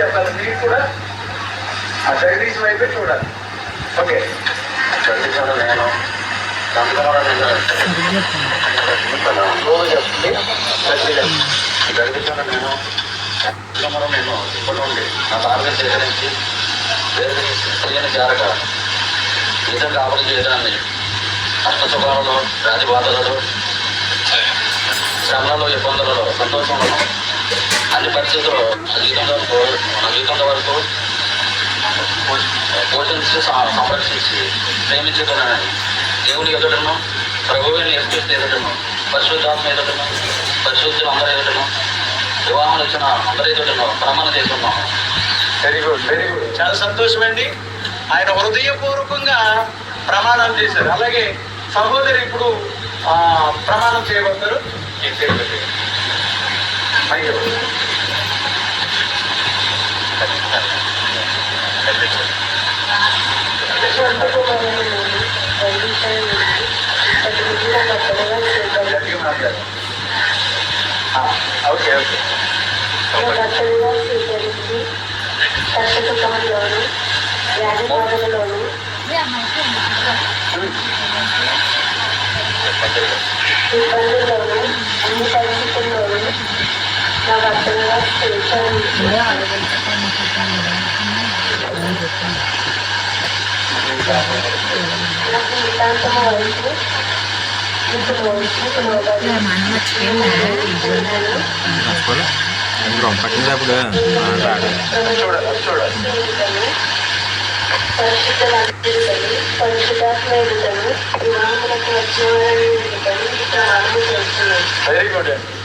చెప్పాలి. మీకు కూడా ఆ జగదీష్ వైపే చూడాలి. ఓకే, జగదీష్ నేను జగదీష్ నేను ఇప్పటి నుండి నా తారకం సేకరించి వేరే చేరక నిజం కాపలి చేయడాన్ని కష్ట సుఖాలలో రాజబాధలలో శ్రమలలో ఇబ్బందులలో సంతోషంలో అన్ని పరిస్థితుల్లో మన జీవితం వరకు పోషించి సంరక్షించి ప్రేమించుకున్నాను. దేవుని ఎదుటను ప్రభువుని ఎస్పిస్తే ఎదుటను పరిశుద్ధాత్మ ఎదుటను పరిశుద్ధులు అందరూ ఎదుటను వివాహం వచ్చిన అందరి ఎదుటను ప్రమాణం చేస్తున్నాం. వెరీ గుడ్, వెరీ గుడ్, చాలా సంతోషమండి. ఆయన హృదయపూర్వకంగా ప్రమాణాలు చేశారు. అలాగే సహోదరి ఇప్పుడు ప్రమాణం చేయబడతారు. ఓకే ఓకే కష్టసుఖంలోను వ్యాధి బాధలలోను ఇబ్బందుల్లోను అన్ని పరిస్థితుల్లోనూ నా భర్తగా నా జీవితాంతము వరకు వెరీ గుడ్ అండి.